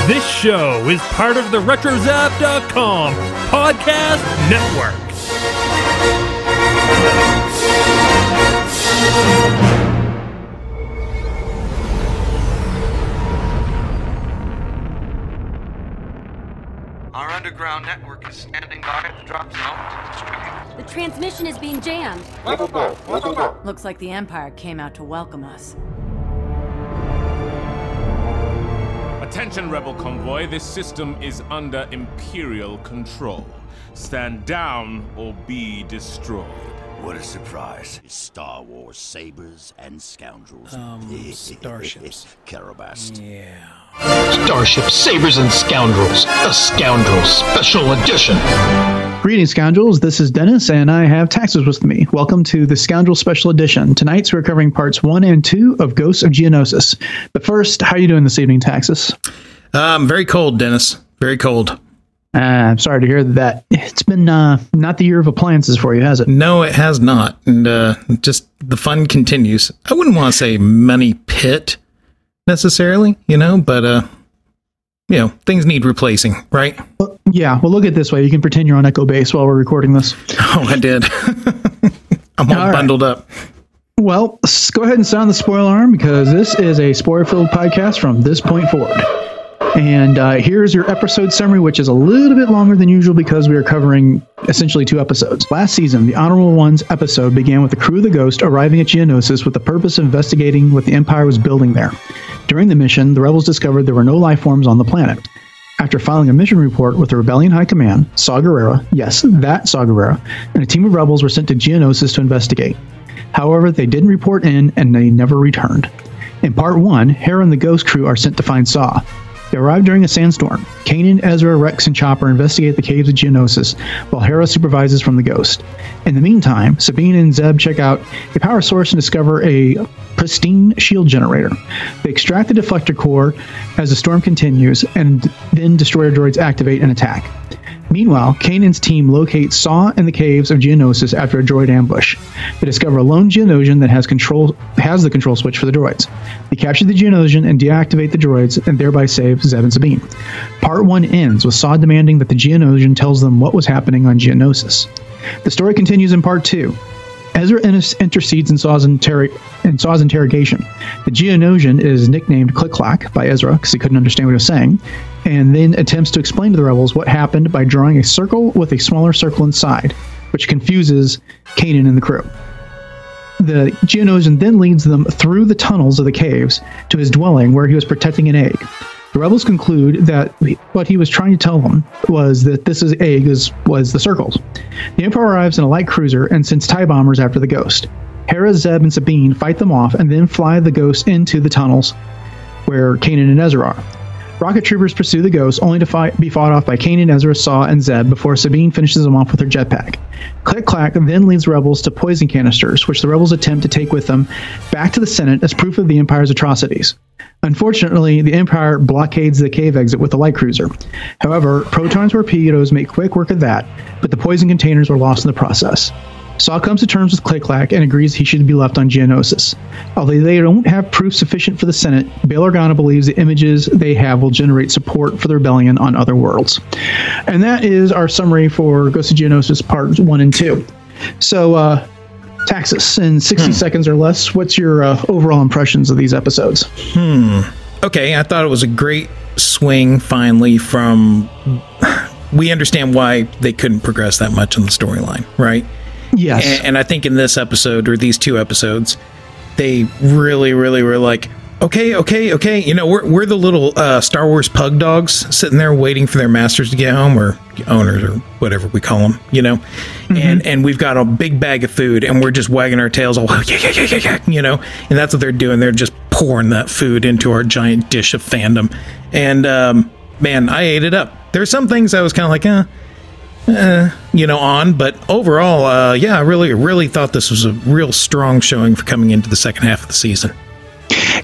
This show is part of the RetroZap.com podcast network. Our underground network is standing by at the drop zone to distribute. The transmission is being jammed. Looks like the Empire came out to welcome us. Attention, Rebel Convoy. This system is under Imperial control. Stand down or be destroyed. What a surprise. Star Wars Sabers and Scoundrels. Starships. Carabast. Yeah. Starships, Sabers, and Scoundrels. A Scoundrels Special Edition. Greetings, Scoundrels. This is Dennis, and I have Taxus with me. Welcome to the Scoundrels Special Edition. Tonight, we're covering parts 1 and 2 of Ghosts of Geonosis. But first, how are you doing this evening, Taxus? Very cold, Dennis. Very cold. I'm sorry to hear that. It's been not the year of appliances for you, has it? No, it has not. And just the fun continues. I wouldn't want to say money pit necessarily, but things need replacing, right? Well, yeah. Well, look at it this way. You can pretend you're on Echo Base while we're recording this. Oh, I did. I'm all bundled up. Well, let's go ahead and sound the spoiler alarm because this is a spoiler-filled podcast from this point forward. And here's your episode summary, which is a little bit longer than usual because we are covering essentially 2 episodes. Last season, the Honorable Ones episode began with the crew of the Ghost arriving at Geonosis with the purpose of investigating what the Empire was building there. During the mission, the rebels discovered there were no life forms on the planet. After filing a mission report with the Rebellion High Command, Saw Gerrera, yes, that Saw Gerrera, and a team of rebels were sent to Geonosis to investigate. However, they didn't report in and they never returned. In part 1, Hera and the Ghost crew are sent to find Saw. They arrive during a sandstorm. Kanan, Ezra, Rex, and Chopper investigate the caves of Geonosis, while Hera supervises from the Ghost. In the meantime, Sabine and Zeb check out a power source and discover a pristine shield generator. They extract the deflector core as the storm continues, and then destroyer droids activate and attack. Meanwhile, Kanan's team locates Saw in the caves of Geonosis after a droid ambush. They discover a lone Geonosian that has the control switch for the droids. They capture the Geonosian and deactivate the droids, and thereby save Zeb and Sabine. Part 1 ends with Saw demanding that the Geonosian tells them what was happening on Geonosis. The story continues in Part 2. Ezra intercedes in Saw's interrogation. The Geonosian is nicknamed Click-Clack by Ezra because he couldn't understand what he was saying, and then attempts to explain to the rebels what happened by drawing a circle with a smaller circle inside, which confuses Kanan and the crew. The Geonosian then leads them through the tunnels of the caves to his dwelling where he was protecting an egg. The rebels conclude that what he was trying to tell them was that this egg was the circles. The Empire arrives in a light cruiser and sends TIE bombers after the Ghost. Hera, Zeb, and Sabine fight them off and then fly the Ghost into the tunnels where Kanan and Ezra are. Rocket troopers pursue the Ghost, only to be fought off by Kanan, Ezra, Saw, and Zeb before Sabine finishes them off with her jetpack. Click-Clack then leads rebels to poison canisters, which the rebels attempt to take with them back to the Senate as proof of the Empire's atrocities. Unfortunately, the Empire blockades the cave exit with a light cruiser. However, proton torpedoes make quick work of that, but the poison containers were lost in the process. Saw comes to terms with Click-Clack and agrees he should be left on Geonosis. Although they don't have proof sufficient for the Senate, Bail Organa believes the images they have will generate support for the rebellion on other worlds. And that is our summary for Ghosts of Geonosis Parts 1 and 2. So, Taxus, in 60 seconds or less, what's your overall impressions of these episodes? Okay, I thought it was a great swing, finally, from... We understand why they couldn't progress that much in the storyline, right? Yes. And I think in this episode, or these 2 episodes, they really were like, okay. We're the little Star Wars pug dogs sitting there waiting for their masters to get home, or owners, or whatever we call them, and we've got a big bag of food, and we're just wagging our tails, all, yeah, and that's what they're doing. They're just pouring that food into our giant dish of fandom. And, man, I ate it up. There's some things I was kind of like, but overall, I really thought this was a real strong showing for coming into the second half of the season.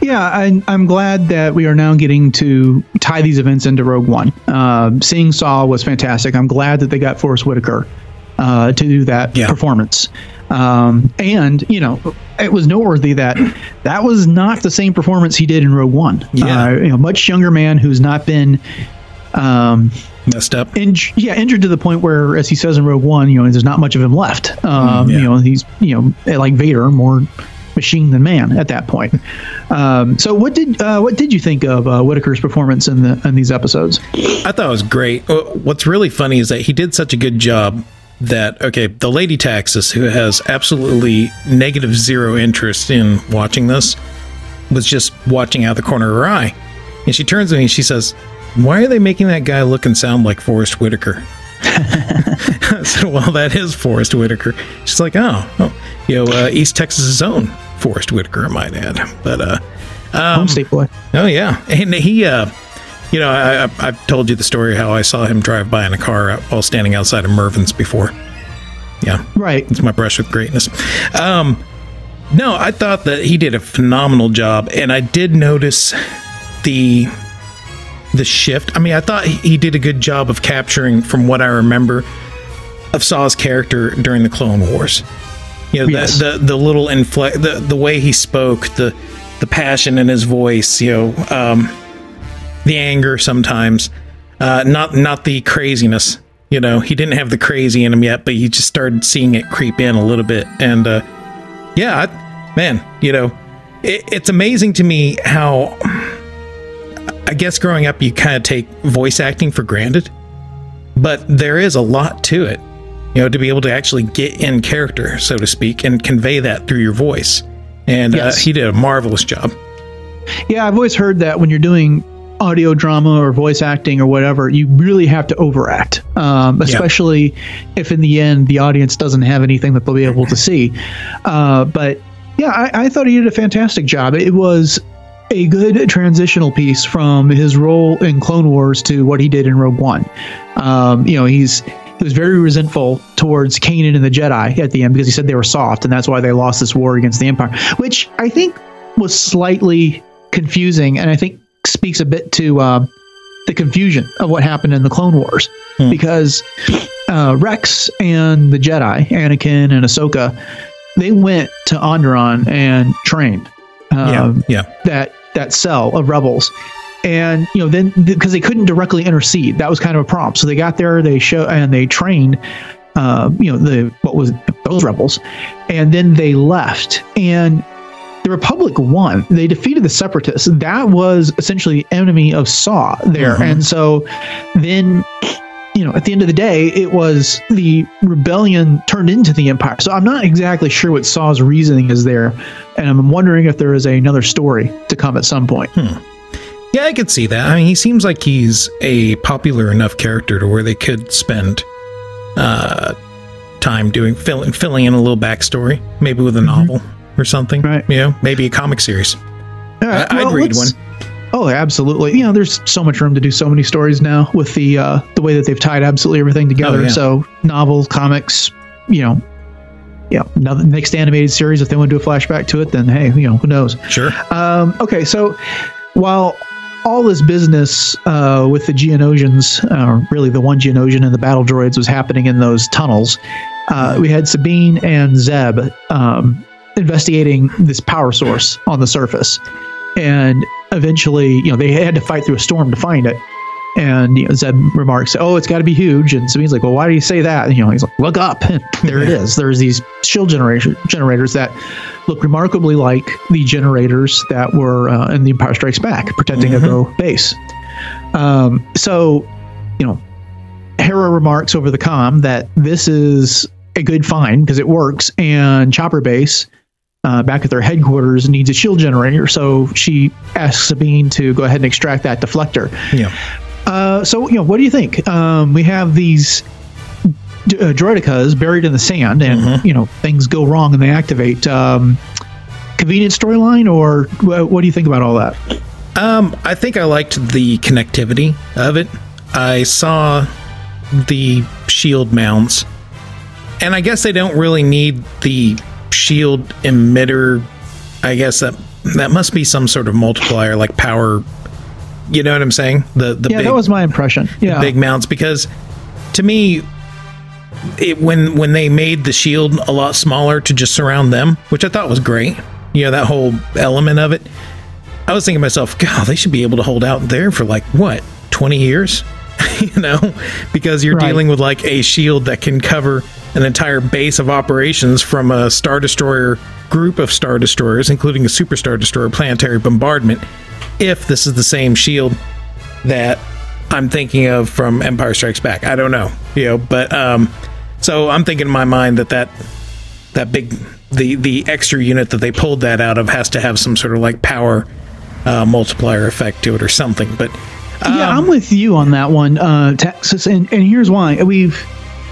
Yeah, I'm glad that we are now getting to tie these events into Rogue One. Seeing Saw was fantastic. I'm glad that they got Forrest Whitaker to do that performance. And, you know, it was noteworthy that was not the same performance he did in Rogue One. Yeah. You know, much younger man who's not been messed up. Injured to the point where, as he says in Rogue One, you know, there's not much of him left. You know, he's, you know, like Vader, more machine than man at that point. So what did you think of Whitaker's performance in these episodes? I thought it was great. What's really funny is that he did such a good job that, okay, the Lady Taxus, who has absolutely -0 interest in watching this, was just watching out the corner of her eye. And she turns to me and she says, "Why are they making that guy look and sound like Forrest Whitaker?" I said, "Well, that is Forrest Whitaker." She's like, oh, you know, East Texas's own Forrest Whitaker, I might add. But home state boy. Oh yeah, and he, you know, I've told you the story how I saw him drive by in a car while standing outside of Mervin's before. Yeah, right. It's my brush with greatness. No, I thought that he did a phenomenal job, and I did notice the shift. I mean, I thought he did a good job of capturing, from what I remember, of Saw's character during the Clone Wars. You know, yes. the little the way he spoke, the passion in his voice, you know, the anger sometimes, not the craziness. You know, he didn't have the crazy in him yet, but you just started seeing it creep in a little bit. And man, you know, it's amazing to me how, I guess growing up, you kind of take voice acting for granted, but there is a lot to it, you know, to be able to actually get in character, so to speak, and convey that through your voice. And yes. He did a marvelous job. Yeah, I've always heard that when you're doing audio drama or voice acting or whatever, you really have to overact, especially if in the end the audience doesn't have anything that they'll be able to see. But yeah, I thought he did a fantastic job. It was a good transitional piece from his role in Clone Wars to what he did in Rogue One. You know, he was very resentful towards Kanan and the Jedi at the end because he said they were soft, and that's why they lost this war against the Empire, which I think was slightly confusing, and I think speaks a bit to the confusion of what happened in the Clone Wars, because Rex and the Jedi, Anakin and Ahsoka, they went to Onderon and trained that cell of rebels. And, you know, then because they couldn't directly intercede, that was kind of a problem. So they got there, they trained, you know, those rebels, and then they left. And the Republic won. They defeated the Separatists. That was essentially the enemy of Saw there. Mm-hmm. And so then, you know, at the end of the day, it was the rebellion turned into the Empire. So I'm not exactly sure what Saw's reasoning is there. And I'm wondering if there is another story to come at some point. Yeah, I could see that. I mean, he seems like he's a popular enough character to where they could spend time filling in a little backstory, maybe with a novel or something. Right. You know, maybe a comic series. Right, I'd read one. Oh, absolutely. You know, there's so much room to do so many stories now with the way that they've tied absolutely everything together. Oh, yeah. So novels, comics, you know, another next animated series, if they want to do a flashback to it, then hey, you know, who knows? Sure. Okay, so while all this business with the Geonosians, really the one Geonosian and the battle droids, was happening in those tunnels, we had Sabine and Zeb investigating this power source on the surface. And eventually, you know, they had to fight through a storm to find it. And, you know, Zeb remarks, "Oh, it's got to be huge." And Sabine's like, "Well, why do you say that?" And, you know, he's like, "Look up." And there it is. There's these shield generators that look remarkably like the generators that were in The Empire Strikes Back, protecting Echo base. So, you know, Hera remarks over the comm that this is a good find because it works, and Chopper Base, back at their headquarters, needs a shield generator. So she asks Sabine to go ahead and extract that deflector. Yeah. So, you know, what do you think? We have these droidicas buried in the sand, and, you know, things go wrong and they activate. Convenient storyline, or what do you think about all that? I think I liked the connectivity of it. I saw the shield mounts, and I guess they don't really need the shield emitter. I guess that must be some sort of multiplier, like power. You know what I'm saying? The big, that was my impression. Yeah, the big mounts, because to me, when they made the shield a lot smaller to just surround them, which I thought was great. You know, that whole element of it. I was thinking to myself, God, they should be able to hold out there for like, what, 20 years? You know, because you're dealing with like a shield that can cover an entire base of operations from a Star Destroyer group of Star Destroyers, including a Super Star Destroyer planetary bombardment, if this is the same shield that I'm thinking of from Empire Strikes Back. I don't know, you know, but so I'm thinking in my mind that big the extra unit that they pulled that out of has to have some sort of like power multiplier effect to it or something. But yeah, I'm with you on that one, Texas, and here's why. We've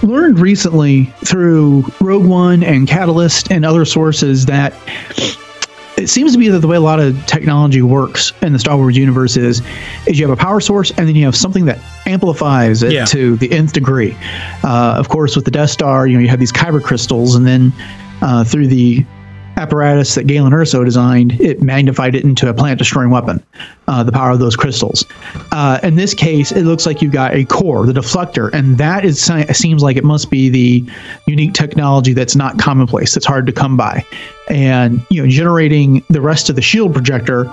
learned recently through Rogue One and Catalyst and other sources that it seems to be that the way a lot of technology works in the Star Wars universe is you have a power source and then you have something that amplifies it to the nth degree. Of course, with the Death Star, you have these kyber crystals, and then through the apparatus that Galen Erso designed, it magnified it into a planet-destroying weapon, the power of those crystals. In this case, it looks like you've got a core, the deflector, and that seems like it must be the unique technology that's not commonplace, that's hard to come by. And generating the rest of the shield projector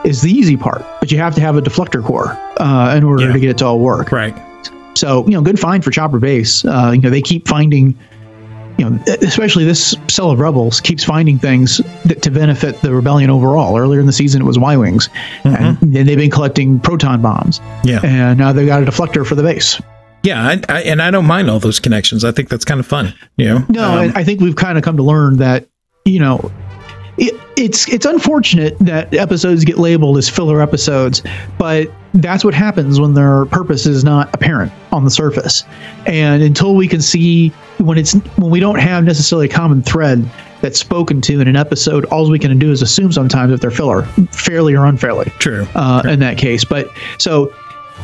is the easy part, but you have to have a deflector core in order to get it to all work. Right. So, good find for Chopper Base. They keep finding, especially this cell of rebels keeps finding things to benefit the rebellion overall. Earlier in the season, it was Y-Wings, and then they've been collecting proton bombs. Yeah, and now they've got a deflector for the base. Yeah, I don't mind all those connections. I think that's kind of fun. No, I think we've kind of come to learn that it's unfortunate that episodes get labeled as filler episodes, but that's what happens when their purpose is not apparent on the surface. And until we can see when we don't have necessarily a common thread that's spoken to in an episode, all we can do is assume sometimes if they're filler, fairly or unfairly. True. In that case. But so,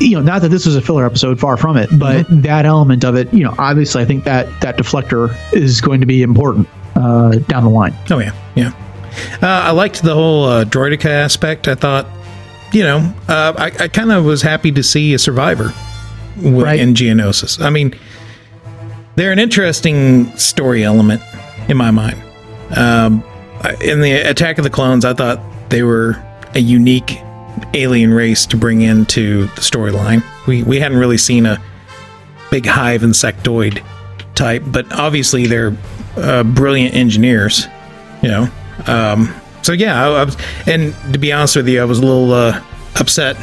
not that this was a filler episode, far from it, but that element of it, obviously I think that deflector is going to be important down the line. Oh yeah. Yeah. I liked the whole droidica aspect. I thought, I kind of was happy to see a survivor in Geonosis. I mean, they're an interesting story element in my mind. In the Attack of the Clones, I thought they were a unique alien race to bring into the storyline. We hadn't really seen a big hive insectoid type, but obviously they're brilliant engineers, so yeah, I was, and to be honest with you, I was a little upset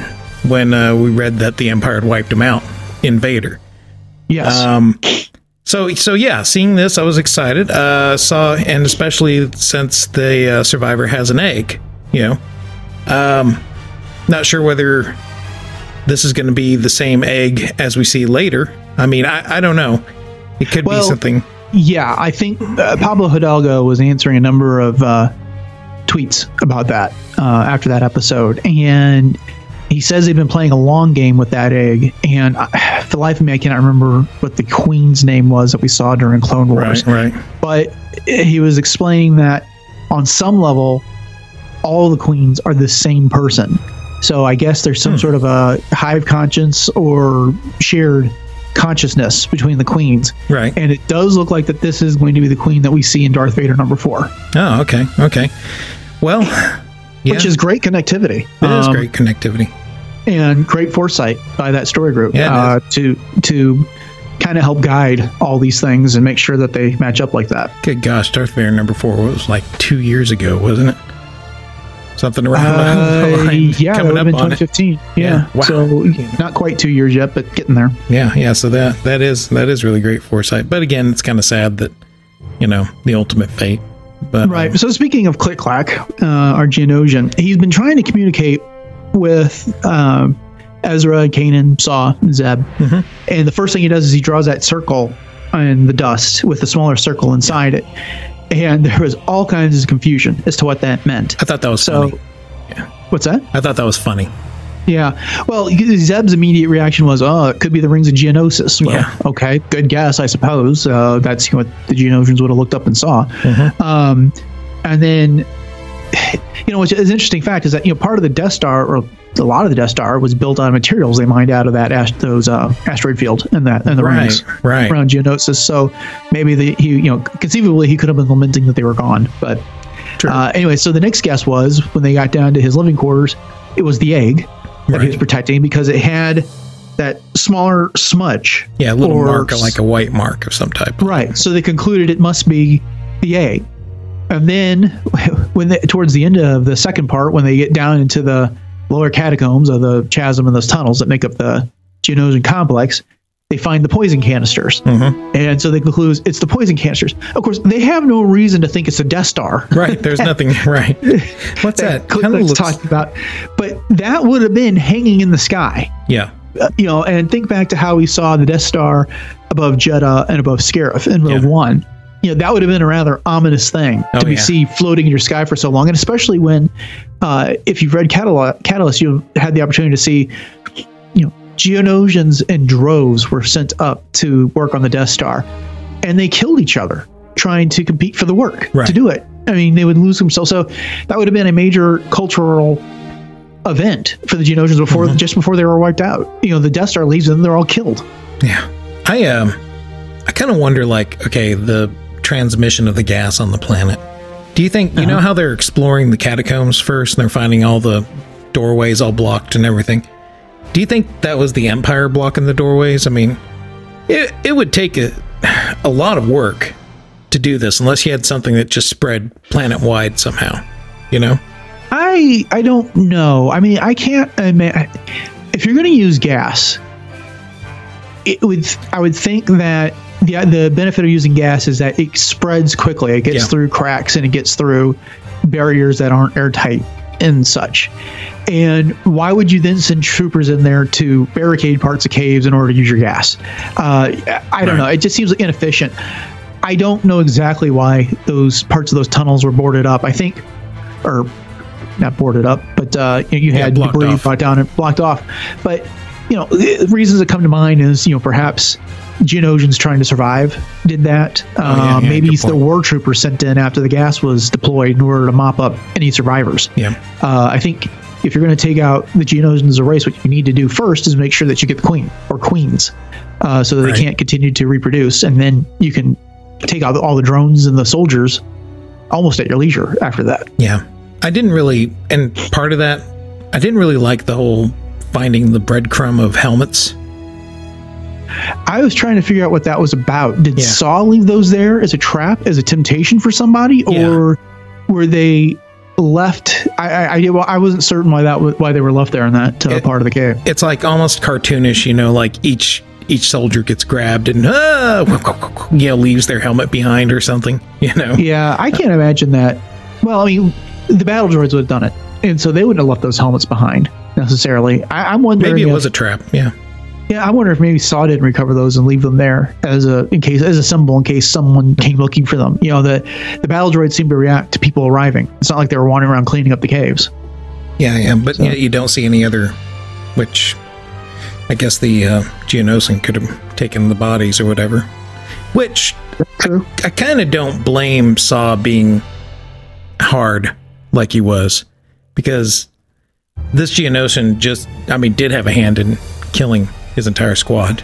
when we read that the Empire had wiped them out in Vader. Yes. So yeah, seeing this, I was excited. And especially since the survivor has an egg, not sure whether this is going to be the same egg as we see later. I mean, I don't know. It could be something. Yeah, I think Pablo Hidalgo was answering a number of tweets about that after that episode, and he says they've been playing a long game with that egg, and for the life of me, I cannot remember what the queen's name was that we saw during Clone Wars. Right. But he was explaining that on some level, all the queens are the same person. So I guess there's some sort of a hive conscience or shared consciousness between the queens, right? And it does look like that this is going to be the queen that we see in Darth Vader #4. Oh, okay. Well, which is great connectivity. It is great connectivity and great foresight by that story group to kind of help guide all these things and make sure that they match up like that. Good gosh, Darth Vader #4 was like 2 years ago, wasn't it? Something around that line. Yeah, coming up in on 2015. it. Yeah. Wow. So not quite 2 years yet, but getting there. Yeah. So that is really great foresight. But again, it's kind of sad that the ultimate fate. But right. So speaking of Click Clack, our Geonosian, he's been trying to communicate with Ezra, Kanan, Saw, and Zeb. And the first thing he does is he draws that circle in the dust with the smaller circle inside it. And there was all kinds of confusion as to what that meant. I thought that was funny. Yeah. What's that? I thought that was funny. Yeah. Well, Zeb's immediate reaction was, it could be the Rings of Geonosis. Well, okay, good guess, I suppose. That's what the Geonosians would have looked up and saw. And then, which is an interesting fact is that, part of the Death Star, or a lot of the Death Star was built on materials they mined out of that asteroid field and the rings around Geonosis. So maybe conceivably he could have been lamenting that they were gone. But anyway, so the next guess was when they got down to his living quarters, it was the egg that he was protecting because it had that smaller smudge. Yeah, a little mark, like a white mark of some type. Right. So they concluded it must be the egg. And then towards the end of the second part, when they get down into the lower catacombs of the chasm and those tunnels that make up the Geonosian complex, they find the poison canisters. And so they conclude it's the poison canisters. Of course, they have no reason to think it's a Death Star. Right. There's nothing. Right. What's that? Kind of talking about. But that would have been hanging in the sky. Yeah. And think back to how we saw the Death Star above Jeddah and above Scarif in Rogue One. That would have been a rather ominous thing to see floating in your sky for so long. And especially when, if you've read Catalyst, you've had the opportunity to see, Geonosians in droves were sent up to work on the Death Star. And they killed each other trying to compete for the work to do it. I mean, they would lose themselves. So that would have been a major cultural event for the Geonosians just before they were wiped out. The Death Star leaves and they're all killed. Yeah. I kind of wonder, the transmission of the gas on the planet. Do you think, you know how they're exploring the catacombs first and they're finding all the doorways all blocked and everything? Do you think that was the Empire blocking the doorways? I mean, it would take a lot of work to do this unless you had something that just spread planet-wide somehow, I don't know. I mean, I can't imagine. If you're going to use gas, I would think that the benefit of using gas is that it spreads quickly. It gets through cracks and it gets through barriers that aren't airtight and such. And why would you then send troopers in there to barricade parts of caves in order to use your gas? I don't know. It just seems inefficient. I don't know exactly why those parts of those tunnels were boarded up. I think, or not boarded up, but you had debris brought down and blocked off. But the reasons that come to mind is perhaps Geonosians trying to survive did that. Maybe there were troopers sent in after the gas was deployed in order to mop up any survivors. I think if you're going to take out the Geonosians as a race, what you need to do first is make sure that you get the queen or queens so that they can't continue to reproduce, and then you can take out all the drones and the soldiers almost at your leisure after that. I didn't really, and part of that, I didn't really like the whole finding the breadcrumb of helmets. I was trying to figure out what that was about. Did Saw leave those there as a trap, as a temptation for somebody, or were they left? I wasn't certain why they were left there in that part of the cave. It's like almost cartoonish, like each soldier gets grabbed and leaves their helmet behind or something. Yeah, I can't imagine that. Well, I mean, the battle droids would have done it, and so they wouldn't have left those helmets behind necessarily. I'm wondering. Maybe it was a trap. Yeah, I wonder if maybe Saw didn't recover those and leave them there as a symbol in case someone came looking for them. The battle droids seem to react to people arriving. It's not like they were wandering around cleaning up the caves. But you don't see any other, which I guess the Geonosian could have taken the bodies or whatever. Which I kind of don't blame Saw being hard like he was, because this Geonosian did have a hand in killing his entire squad.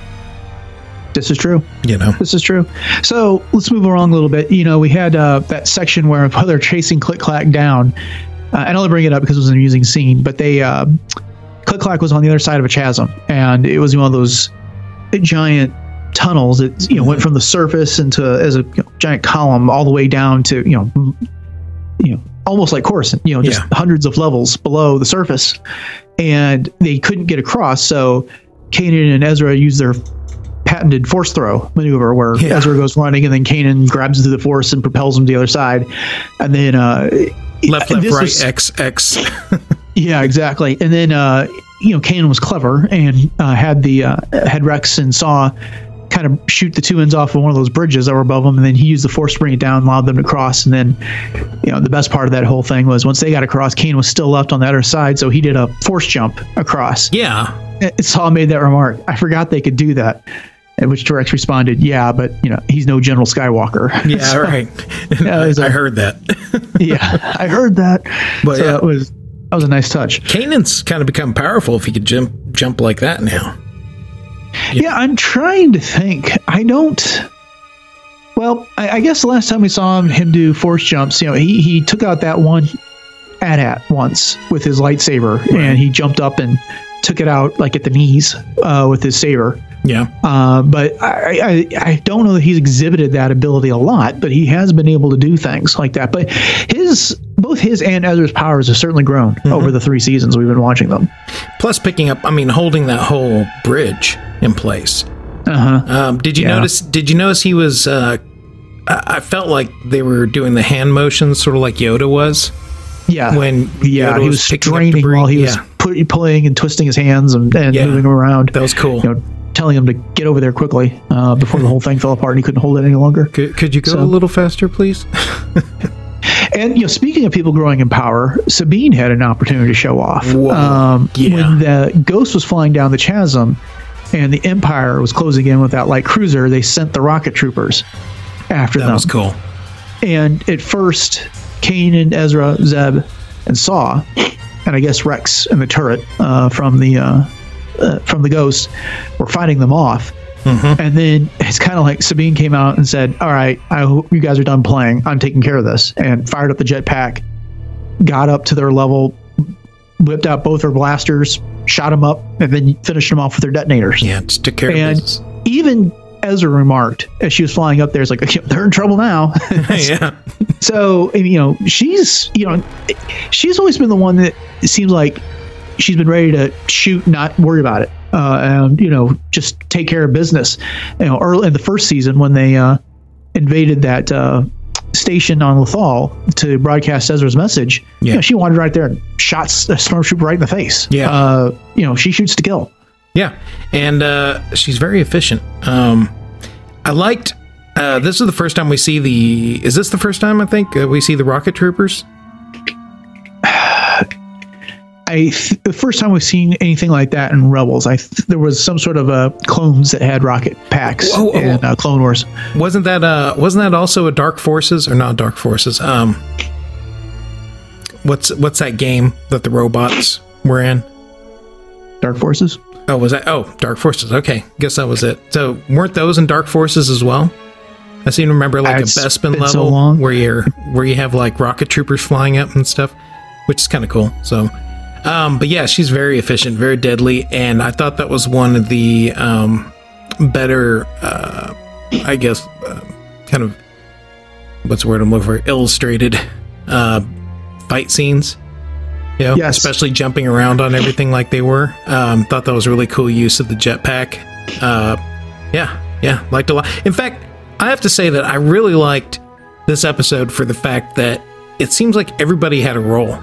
This is true. This is true. So let's move along a little bit. We had that section where they're chasing Click-Clack down. And I'll bring it up because it was an amusing scene, but Click-Clack was on the other side of a chasm, and it was one of those giant tunnels that went from the surface as a giant column all the way down to almost like Coruscant, just hundreds of levels below the surface, and they couldn't get across. So Kanan and Ezra used their patented force throw maneuver where Ezra goes running and then Kanan grabs into the force and propels him to the other side, and then left, right, X. Yeah, exactly. And then Kanan was clever and had Rex and Saw kind of shoot the two ends off of one of those bridges that were above them, and then he used the force to bring it down, allowed them to cross. And then the best part of that whole thing was once they got across, Kanan was still left on the other side, so he did a force jump across. Saw made that remark, I forgot they could do that, at which Rex responded, but he's no General Skywalker. Right. I heard that. I heard that. But so that was That was a nice touch. Kanan's kind of become powerful if he could jump like that now. Yeah, I'm trying to think. I guess the last time we saw him do force jumps, he took out that one AT-AT once with his lightsaber, right. And he jumped up and took it out like at the knees with his saber. Yeah. But I don't know that he's exhibited that ability a lot, but he has been able to do things like that. But both his and Ezra's powers have certainly grown over the 3 seasons we've been watching them. Plus holding that whole bridge in place. Did you notice he was, I felt like they were doing the hand motions sort of like Yoda was. Yeah. When Yoda he was straining while he was pulling and twisting his hands and moving around. That was cool. Telling him to get over there quickly before the whole thing fell apart and he couldn't hold it any longer. Could you go a little faster, please? And speaking of people growing in power, Sabine had an opportunity to show off. When the Ghost was flying down the chasm and the Empire was closing in with that light cruiser, they sent the rocket troopers after them. That was cool. And at first, Kanan, Ezra, Zeb, and Saw, and I guess Rex and the turret from the Ghost were fighting them off. And then it's kind of like Sabine came out and said, all right, I hope you guys are done playing. I'm taking care of this. And fired up the jetpack, got up to their level, whipped out both her blasters, shot them up, and then finished them off with their detonators. Yeah, just took care of business. Even Ezra remarked as she was flying up there, it's like, they're in trouble now. Yeah. So, she's always been the one that it seems like she's been ready to shoot, not worry about it. And just take care of business. Early in the first season when they invaded that station on Lothal to broadcast Ezra's message, she wandered right there and shot a stormtrooper right in the face. Yeah. She shoots to kill. Yeah, and she's very efficient. I liked. This is the first time we see Is this the first time I think we see the rocket troopers? The first time we've seen anything like that in Rebels, there was some sort of clones that had rocket packs in Clone Wars. Wasn't that also a Dark Forces or not Dark Forces? What's that game that the robots were in? Dark Forces. Oh, was that? Oh, Dark Forces. Okay, guess that was it. So weren't those in Dark Forces as well? I seem to remember like a Bespin level so where you have like rocket troopers flying up and stuff, which is kind of cool. So. But yeah, she's very efficient, very deadly, and I thought that was one of the better, I guess, kind of, what's the word I'm looking for, illustrated fight scenes. Yes. Especially jumping around on everything like they were. Thought that was really cool use of the jetpack. Yeah, liked a lot. In fact, I have to say that I really liked this episode for the fact that it seems like everybody had a role.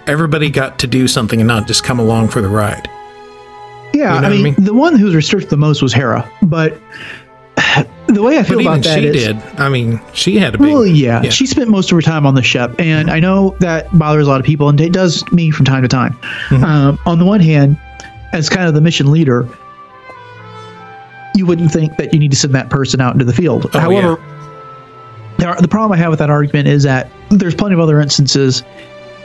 Everybody got to do something and not just come along for the ride. Yeah, I mean, the one who was researched the most was Hera, but the way I feel about that is... she had a big... Well, yeah, she spent most of her time on the ship, and I know that bothers a lot of people, and it does me from time to time. On the one hand, as kind of the mission leader, you wouldn't think that you need to send that person out into the field. However, the problem I have with that argument is that there's plenty of other instances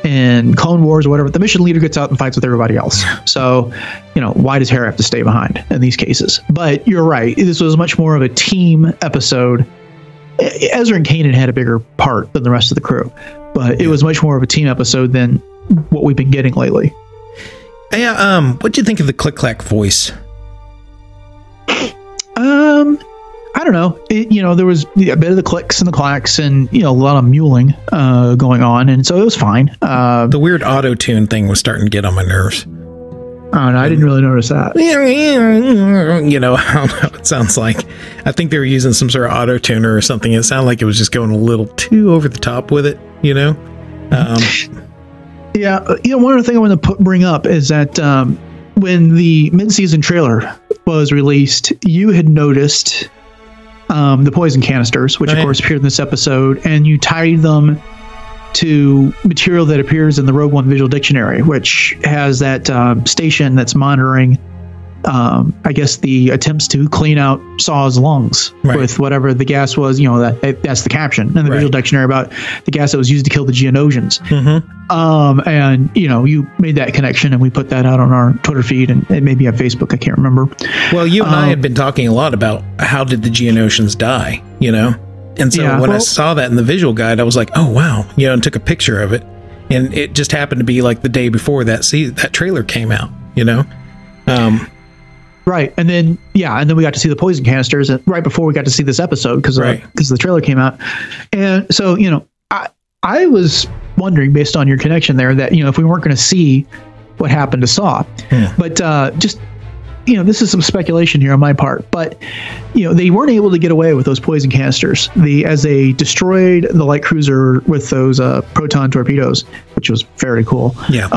in Clone Wars or whatever, the mission leader gets out and fights with everybody else. So, why does Hera have to stay behind in these cases? But you're right. This was much more of a team episode. Ezra and Kanan had a bigger part than the rest of the crew, but it was much more of a team episode than what we've been getting lately. Yeah. What'd you think of the click-clack voice? I don't know. There was a bit of the clicks and the clacks and, a lot of mewling going on. And so it was fine. The weird auto-tune thing was starting to get on my nerves. Oh, no, I didn't really notice that. I don't know what it sounds like. I think they were using some sort of auto-tuner or something. It sounded like it was just going a little too over the top with it, Yeah. One other thing I want to bring up is that when the mid-season trailer was released, you had noticed... the poison canisters, which of course appeared in this episode, and you tied them to material that appears in the Rogue One Visual Dictionary, which has that station that's monitoring I guess the attempts to clean out Saw's lungs with whatever the gas was. You know, that's the caption in the visual dictionary about the gas that was used to kill the Geonosians. And you know, you made that connection, and we put that out on our Twitter feed and maybe on Facebook. I can't remember. Well, you and I had been talking a lot about how did the Geonosians die, you know? And so when I saw that in the visual guide, I was like, oh, wow, you know, and took a picture of it. And it just happened to be like the day before that trailer came out, you know? Right. And then, and then we got to see the poison canisters right before we got to see this episode because the trailer came out. And so, you know, I was wondering, based on your connection there, that, you know, if we weren't going to see what happened to Saw, but just, you know, this is some speculation here on my part, but, you know, they weren't able to get away with those poison canisters. As they destroyed the light cruiser with those proton torpedoes, which was very cool. Yeah,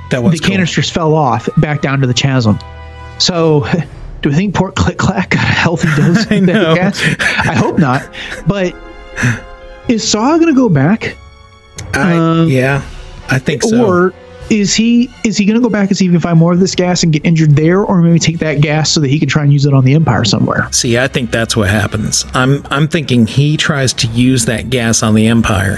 that was the canisters fell off back down to the chasm. So, do we think poor Click Clack got a healthy dose of that gas? I hope not. But is Saw going to go back? I think so. Or is he going to go back and see if he can find more of this gas and get injured there, or maybe take that gas so that he can try and use it on the Empire somewhere? See, I think that's what happens. I'm thinking he tries to use that gas on the Empire.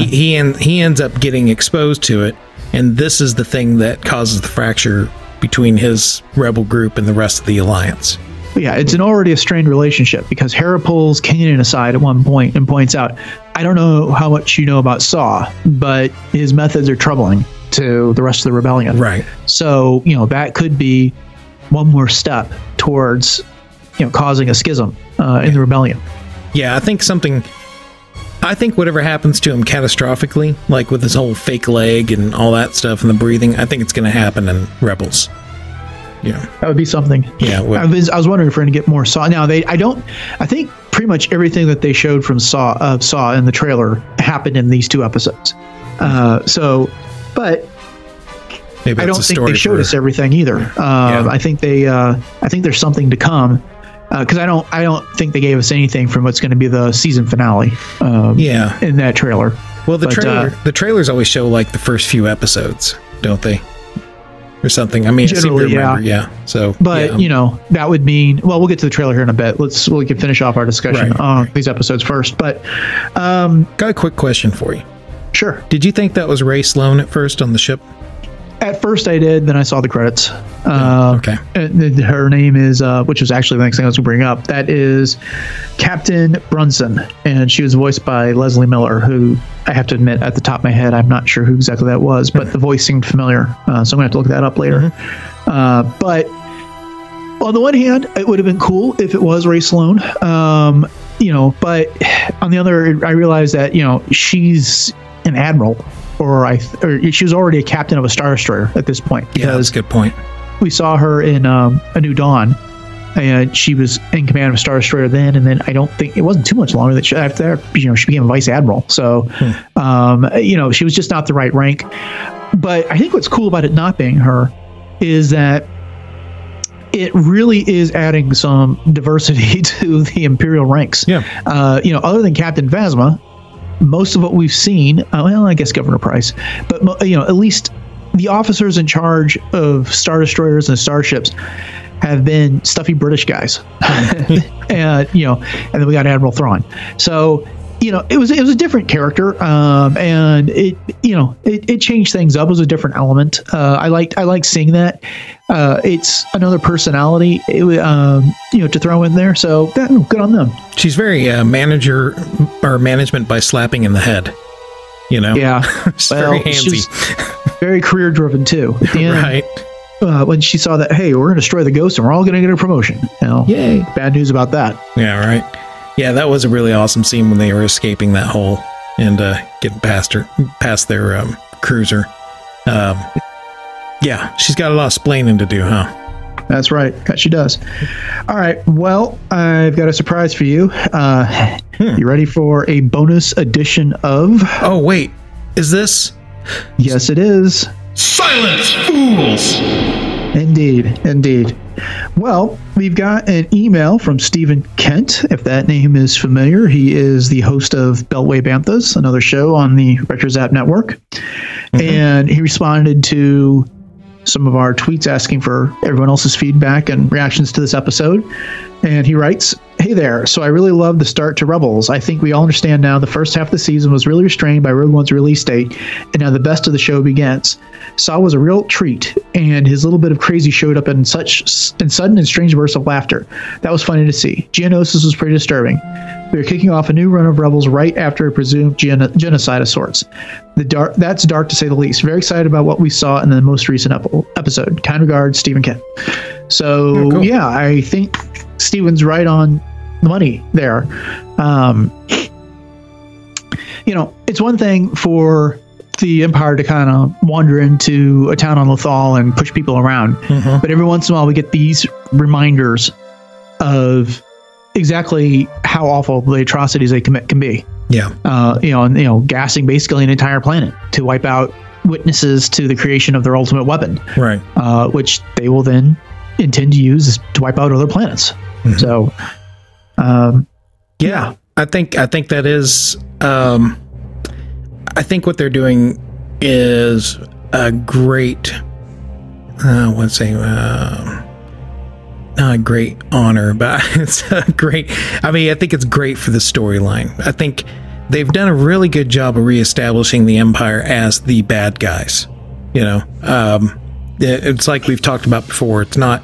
He ends up getting exposed to it, and this is the thing that causes the fracture between his rebel group and the rest of the Alliance. Yeah, it's already a strained relationship because Hera pulls Kanan aside at one point and points out, I don't know how much you know about Saw, but his methods are troubling to the rest of the rebellion. Right. So, you know, that could be one more step towards, you know, causing a schism in the rebellion. Yeah, I think whatever happens to him catastrophically, like with his whole fake leg and all that stuff and the breathing, I think it's going to happen in Rebels. Yeah, that would be something. Yeah, I was wondering if we're going to get more Saw. Now I think pretty much everything that they showed from Saw in the trailer happened in these 2 episodes. But maybe I don't think they showed us everything either. I think there's something to come. Because I don't think they gave us anything from what's going to be the season finale. In that trailer. Well, the trailers always show like the first few episodes, don't they, or something? I mean, generally, So, but you know, that would mean. Well, we'll get to the trailer here in a bit. We can finish off our discussion on these episodes first. But got a quick question for you. Sure. Did you think that was Ray Sloan at first on the ship? At first I did, then I saw the credits. Okay. Her name is, which was actually the next thing I was going to bring up, that is Captain Brunson, and she was voiced by Leslie Miller, who I have to admit, at the top of my head, I'm not sure who exactly that was, but the voice seemed familiar, so I'm going to have to look that up later. But on the one hand, it would have been cool if it was Ray Sloan, you know, but on the other, I realized that, you know, she's an admiral, or she was already a captain of a Star Destroyer at this point. Yeah, that's a good point. We saw her in A New Dawn, and she was in command of a Star Destroyer then, and then I don't think it wasn't too much longer that after that, you know, she became a vice admiral. So, you know, she was just not the right rank. But I think what's cool about it not being her is that it really is adding some diversity to the Imperial ranks. Yeah. You know, other than Captain Phasma, most of what we've seen, well, I guess Governor Price, but, you know, at least the officers in charge of Star Destroyers and starships have been stuffy British guys. And, you know, and then we got Admiral Thrawn. So, you know, it was a different character, and it changed things up. It was a different element. I liked seeing that. It's another personality, you know, to throw in there. So good on them. She's very management by slapping in the head. You know, yeah, she's very handsy, very career driven too. At the end, right. When she saw that, hey, we're going to destroy the ghost and we're all going to get a promotion. You know, yay! Bad news about that. Yeah, right. Yeah, that was a really awesome scene when they were escaping that hole and getting past their cruiser. Yeah, she's got a lot of splaining to do, huh? That's right. She does. All right. Well, I've got a surprise for you. You ready for a bonus edition of... Oh, wait. Is this... Yes, it is. Silence, fools! Indeed. Well, we've got an email from Stephen Kent. If that name is familiar, he is the host of Beltway Banthas, another show on the RetroZap Network. And he responded to some of our tweets asking for everyone else's feedback and reactions to this episode. And he writes, "Hey there, so I really love the start to Rebels. I think we all understand now the first half of the season was really restrained by Rogue One's release date, and now the best of the show begins. Saw was a real treat, and his little bit of crazy showed up in sudden and strange bursts of laughter. That was funny to see. Geonosis was pretty disturbing. We are kicking off a new run of Rebels right after a presumed genocide of sorts. That's dark to say the least. Very excited about what we saw in the most recent episode. Kind regards, Stephen Kent." So, cool. Yeah, I think Steven's right on the money there. It's one thing for the Empire to kind of wander into a town on Lothal and push people around, but every once in a while we get these reminders of exactly how awful the atrocities they commit can be. Yeah. Gassing basically an entire planet to wipe out witnesses to the creation of their ultimate weapon, right? Which they will then intend to use to wipe out other planets. So, yeah, I think that is. I think what they're doing is a great. Not a great honor, but it's a great. I mean, I think it's great for the storyline. I think they've done a really good job of reestablishing the Empire as the bad guys. It's like we've talked about before. It's not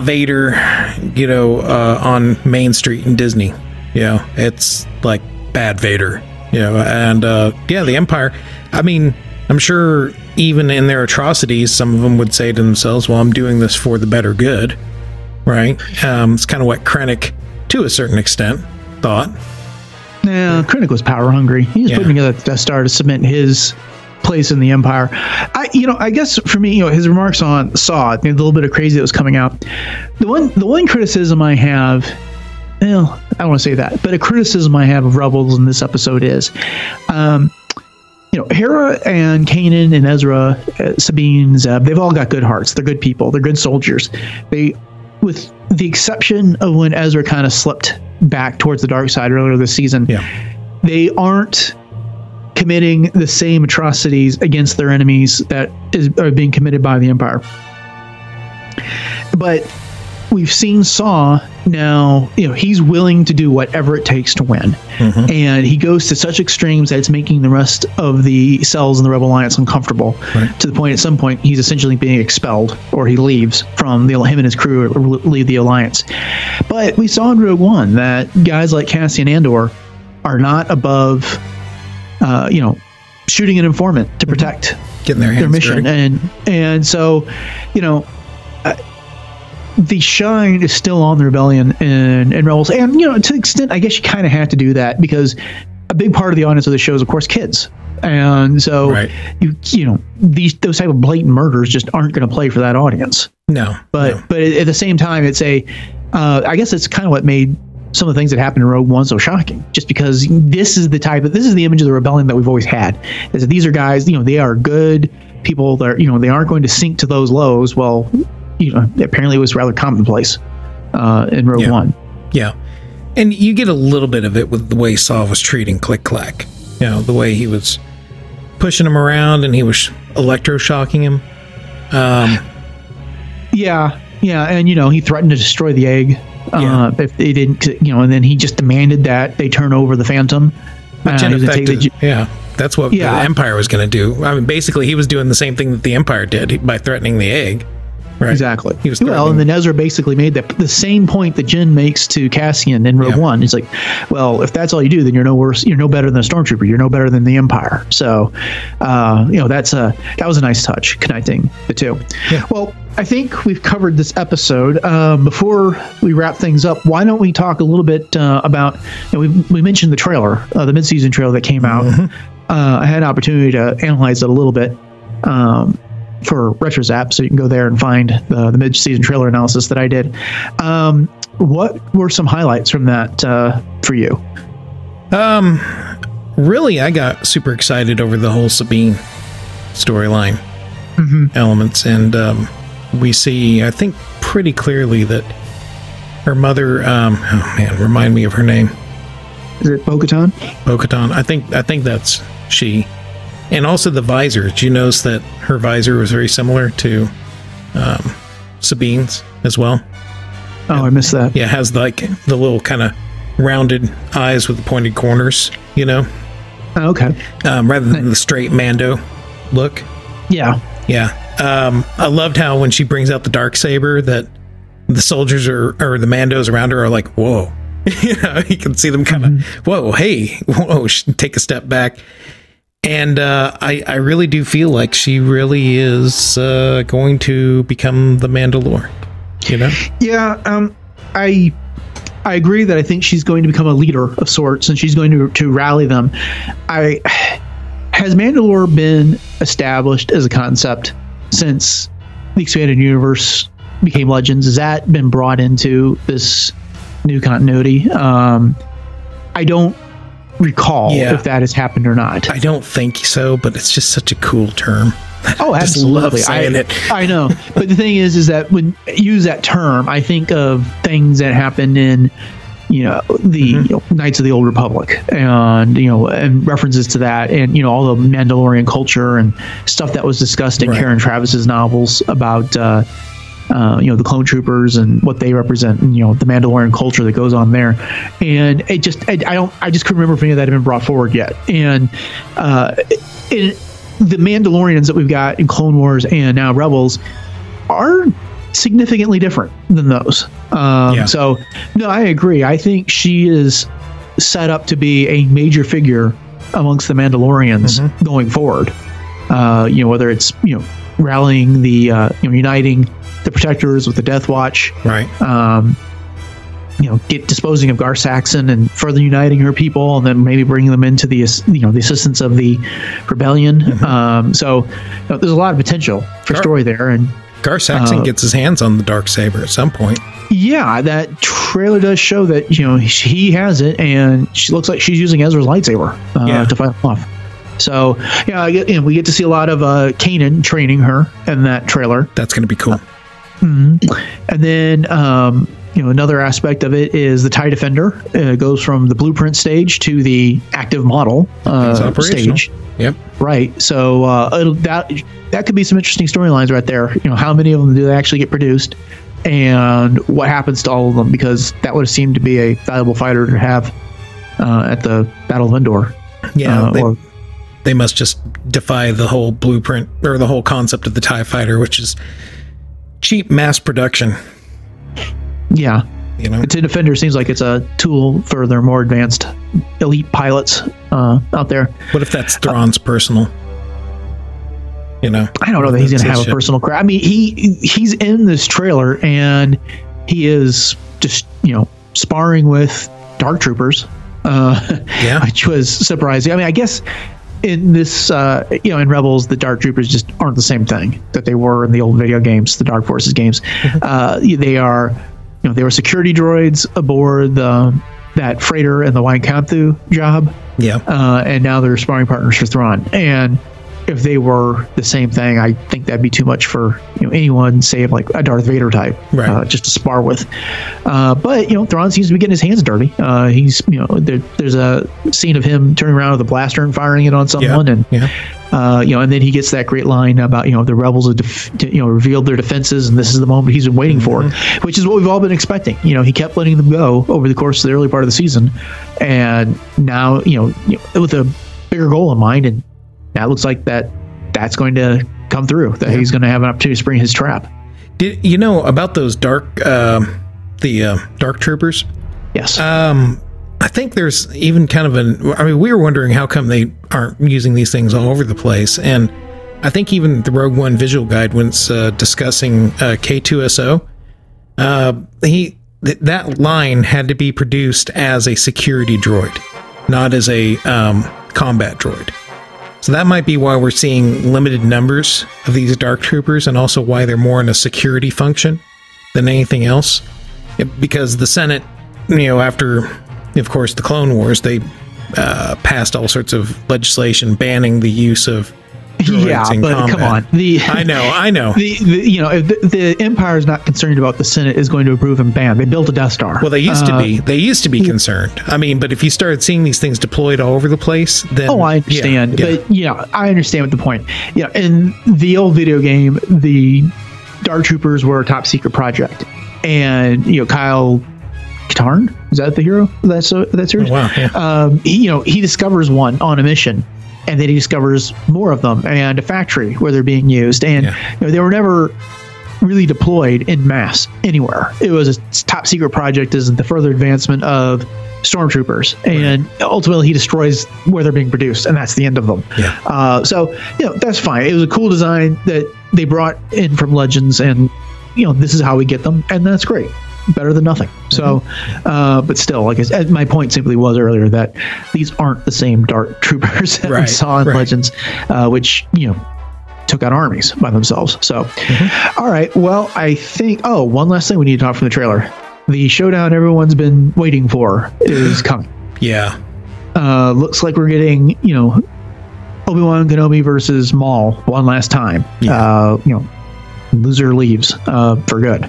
Vader, on Main Street in Disney. It's like bad Vader. And the Empire. I mean, I'm sure even in their atrocities, some of them would say to themselves, "Well, I'm doing this for the better good," right? It's kind of what Krennic, to a certain extent, thought. Yeah, Krennic was power hungry. He was putting together the Death Star to cement his place in the Empire. I guess for me, his remarks on Saw, the little bit of crazy that was coming out. The one criticism I have, I don't want to say that, but a criticism I have of Rebels in this episode is, Hera and Kanan and Ezra, Sabine, Zeb, they've all got good hearts. They're good people. They're good soldiers. With the exception of when Ezra kind of slipped back towards the dark side earlier this season, they aren't committing the same atrocities against their enemies that are being committed by the Empire. But we've seen Saw now, he's willing to do whatever it takes to win. And he goes to such extremes that it's making the rest of the cells in the Rebel Alliance uncomfortable, to the point at some point he's essentially being expelled, or he leaves from him and his crew leave the Alliance. But we saw in Rogue One that guys like Cassian Andor are not above shooting an informant to protect getting their mission. And so, the shine is still on the rebellion and Rebels. And, to an extent, I guess you kind of have to do that because a big part of the audience of the show is, of course, kids. And so, those type of blatant murders just aren't going to play for that audience. But at the same time, it's I guess it's kind of what made some of the things that happened in Rogue One so shocking, just because this is the image of the rebellion that we've always had, is that these are guys, they are good people. They're, they aren't going to sink to those lows. Well, apparently it was rather commonplace in Rogue One. Yeah. And you get a little bit of it with the way Saw was treating Click Clack. The way he was pushing him around and he was electroshocking him. And, he threatened to destroy the egg if they didn't, and then he just demanded that they turn over the Phantom. That's what the Empire was going to do. I mean, basically, he was doing the same thing that the Empire did by threatening the egg. Right. Exactly. And then Ezra basically made the same point that Jyn makes to Cassian in Rogue One. He's like, well, if that's all you do, then you're no worse. You're no better than a stormtrooper. You're no better than the Empire. So, that was a nice touch connecting the two. Yeah. Well, I think we've covered this episode. Before we wrap things up, why don't we talk a little bit about? We mentioned the trailer, the mid-season trailer that came out. I had an opportunity to analyze it a little bit. For RetroZap, so you can go there and find the mid-season trailer analysis that I did. What were some highlights from that for you? Really, I got super excited over the whole Sabine storyline elements, and we see, I think, pretty clearly that her mother. Remind me of her name. Is it Bo-Katan? Bo-Katan. I think that's she. And also the visor. Did you notice that her visor was very similar to Sabine's as well? Oh, I missed that. Yeah, it has like the little kind of rounded eyes with the pointed corners, you know? Oh, okay. Rather than the straight Mando look. Yeah. Yeah. I loved how when she brings out the Darksaber that the soldiers or the Mandos around her are like, whoa. You know, you can see them kind of, whoa, hey, whoa, take a step back. And I really do feel like she really is going to become the Mandalore, you know? Yeah, I agree that I think she's going to become a leader of sorts, and she's going to rally them. Has Mandalore been established as a concept since the expanded universe became Legends? Has that been brought into this new continuity? I don't recall if that has happened or not. I don't think so, but it's just such a cool term. Oh, I just absolutely. love saying it. I know. But the thing is that when I use that term, I think of things that happened in, the Knights of the Old Republic, and and references to that, and all the Mandalorian culture and stuff that was discussed in Karen Travis's novels about the clone troopers and what they represent, and the Mandalorian culture that goes on there. And it just I just couldn't remember if any of that had been brought forward yet. And the Mandalorians that we've got in Clone Wars and now Rebels are significantly different than those. So, no, I agree. I think she is set up to be a major figure amongst the Mandalorians going forward. Whether it's, rallying the, uniting the Protectors with the Death Watch. Right. Disposing of Gar Saxon and further uniting her people, and then maybe bringing them into the assistance of the rebellion. So there's a lot of potential for story there. And Gar Saxon gets his hands on the Darksaber at some point. Yeah, that trailer does show that he has it, and she looks like she's using Ezra's lightsaber to fight him off. So we get to see a lot of Kanan training her in that trailer. That's going to be cool. And then another aspect of it is the TIE Defender. It goes from the blueprint stage to the active model stage. Yep. Right. So that could be some interesting storylines right there. How many of them do they actually get produced, and what happens to all of them? Because that would seem to be a valuable fighter to have at the Battle of Endor. Yeah. They must just defy the whole blueprint or the whole concept of the TIE Fighter, which is cheap mass production. Yeah. The Defender seems like it's a tool for their more advanced elite pilots out there. What if that's Thrawn's personal? I don't know that he's going to have a personal craft. I mean, he's in this trailer, and he is just, sparring with Dark Troopers, which was surprising. I mean, I guess in this, in Rebels, the Dark Troopers just aren't the same thing that they were in the old video games, the Dark Forces games. They are, they were security droids aboard that freighter and the Wine Kanthu job. Yeah. And now they're sparring partners for Thrawn. And if they were the same thing, I think that'd be too much for anyone, say like a Darth Vader type, just to spar with. But Thrawn seems to be getting his hands dirty. He's there's a scene of him turning around with a blaster and firing it on someone, and and then he gets that great line about the rebels have revealed their defenses, and this is the moment he's been waiting for, which is what we've all been expecting. He kept letting them go over the course of the early part of the season, and now with a bigger goal in mind, and now it looks like that's going to come through, that he's going to have an opportunity to spring his trap. Did you know about those Dark Troopers? Yes. I think there's even kind of we were wondering how come they aren't using these things all over the place. And I think even the Rogue One visual guide, when it's discussing K2SO, that line had to be produced as a security droid, not as a combat droid. So that might be why we're seeing limited numbers of these Dark Troopers, and also why they're more in a security function than anything else. Because the Senate, after, of course, the Clone Wars, they passed all sorts of legislation banning the use of droids in combat. Come on. I know. The Empire is not concerned about the Senate is going to approve, and bam, they built a Death Star. Well, they used to be. They used to be concerned. I mean, but if you started seeing these things deployed all over the place, then I understand. Yeah. But I understand what the point. In the old video game, the Dark Troopers were a top secret project, and Kyle Katarn, is that the hero of that series? Oh, wow. Yeah. He discovers one on a mission, and then he discovers more of them and a factory where they're being used, and they were never really deployed in mass anywhere. It was a top secret project as the further advancement of stormtroopers, and ultimately he destroys where they're being produced, and that's the end of them. So that's fine. It was a cool design that they brought in from Legends, and this is how we get them, and that's great. Better than nothing. So, but still, like I said, my point simply was earlier that these aren't the same Dark Troopers that we saw in Legends, which took out armies by themselves. So, all right. Well, I think. Oh, one last thing we need to talk from the trailer. The showdown everyone's been waiting for is coming. Yeah. Looks like we're getting Obi-Wan Kenobi versus Maul one last time. Yeah. Loser leaves for good.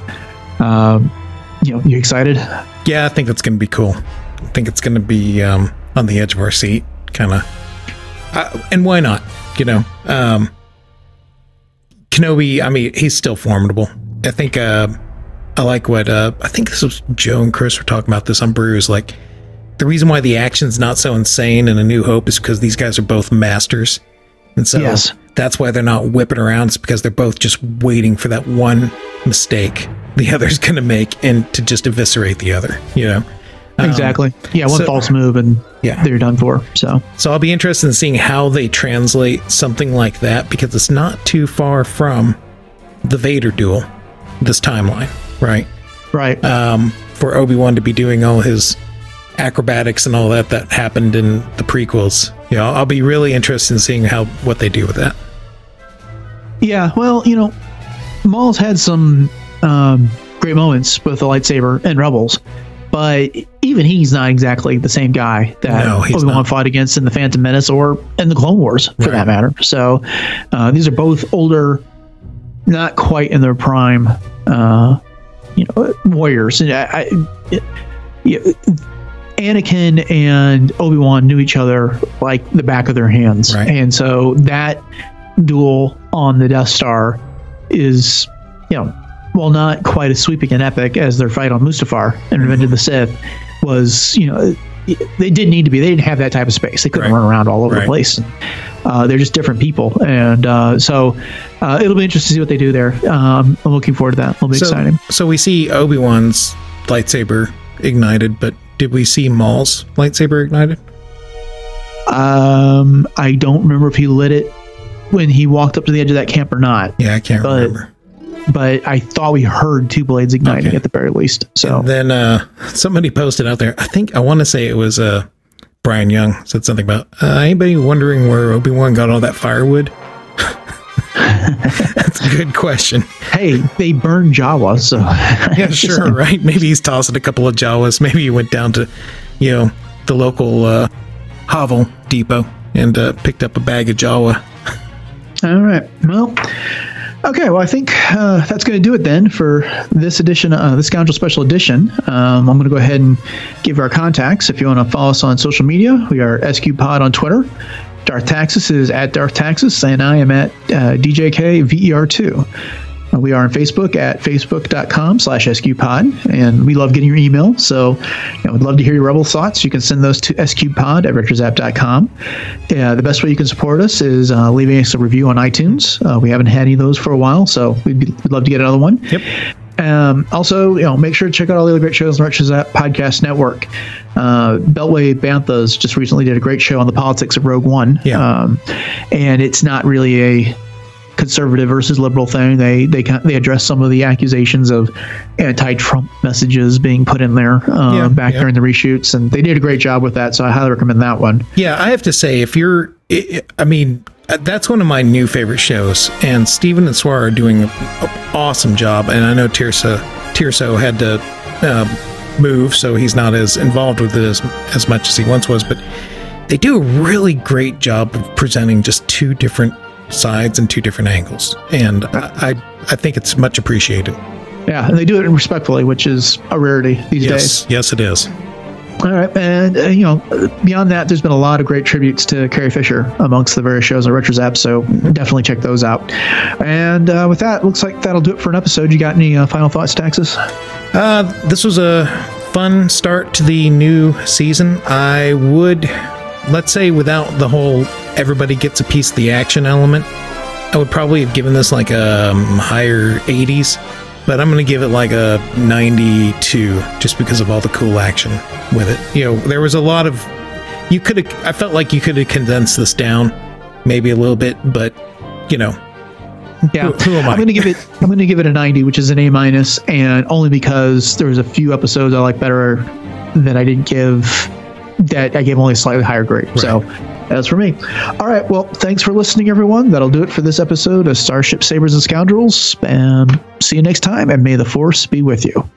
You excited? Yeah, I think that's going to be cool. I think it's going to be on the edge of our seat, kind of. And why not? Kenobi, I mean, he's still formidable. I think I like what I think this was Joe and Chris were talking about this on Brews. Like, the reason why the action's not so insane in A New Hope is because these guys are both masters. And so that's why they're not whipping around. It's because they're both just waiting for that one mistake the other's going to make and to just eviscerate the other, Exactly. One false move and they're done for. So I'll be interested in seeing how they translate something like that, because it's not too far from the Vader duel, this timeline, right? Right. For Obi-Wan to be doing all his acrobatics and all that happened in the prequels. I'll be really interested in seeing what they do with that. Yeah, well, Maul's had some great moments with the lightsaber and Rebels, but even he's not exactly the same guy that Obi-Wan fought against in the Phantom Menace or in the Clone Wars, for that matter. So these are both older, not quite in their prime, warriors. Anakin and Obi-Wan knew each other like the back of their hands, and so that duel on the Death Star is, while not quite as sweeping and epic as their fight on Mustafar and Revenge of the Sith, was, they didn't need to be. They didn't have that type of space. They couldn't run around all over the place. They're just different people, and so it'll be interesting to see what they do there. I'm looking forward to that. It'll be exciting. So we see Obi-Wan's lightsaber ignited, but did we see Maul's lightsaber ignited? I don't remember if he lit it when he walked up to the edge of that camp or not. Yeah, I can't remember. But I thought we heard two blades igniting at the very least. So and then somebody posted out there, I want to say it was Brian Young, said something about anybody wondering where Obi-Wan got all that firewood? That's a good question. Hey, they burned Jawa, so yeah, sure, right? Maybe he's tossing a couple of Jawas. Maybe he went down to, the local Havel depot and picked up a bag of Jawa. All right. Well, okay. Well, I think that's going to do it then for this edition, the Scoundrel Special Edition. I'm going to go ahead and give our contacts. If you want to follow us on social media, we are SCubedPod on Twitter. Darth Taxus is at Darth Taxus, and I am at DJKVER2. We are on Facebook at facebook.com/SCubedPod, and we love getting your email. So we'd love to hear your Rebel thoughts. You can send those to SCubedPod@RetroZap.com. The best way you can support us is leaving us a review on iTunes. We haven't had any of those for a while, so we'd love to get another one. Yep. Also, make sure to check out all the other great shows on the RetroZap Podcast Network. Beltway Banthas just recently did a great show on the politics of Rogue One. Yeah. And it's not really a conservative versus liberal thing. They address some of the accusations of anti-Trump messages being put in there during the reshoots, and they did a great job with that. So I highly recommend that one. Yeah, I have to say, that's one of my new favorite shows, and Steven and Swar are doing an awesome job. And I know Tirso had to move, so he's not as involved with it as much as he once was, but they do a really great job of presenting just two different sides and 2 different angles. And I think it's much appreciated. Yeah, and they do it respectfully, which is a rarity these days. Yes, it is. All right, and beyond that, there's been a lot of great tributes to Carrie Fisher amongst the various shows on Retro Zap, so definitely check those out. And with that, looks like that'll do it for an episode. You got any final thoughts, Taxus? This was a fun start to the new season. I would, let's say, without the whole everybody gets a piece of the action element, I would probably have given this like a higher 80s. But I'm going to give it like a 92 just because of all the cool action with it. There was a lot of... I felt like you could have condensed this down maybe a little bit, but, Yeah. Who am I? I'm going to give it a 90, which is an A-, and only because there was a few episodes I like better that I didn't give... that I gave only a slightly higher grade. Right. So that's for me. All right. Well, thanks for listening, everyone. That'll do it for this episode of Starship, Sabers, and Scoundrels. And see you next time. And may the Force be with you.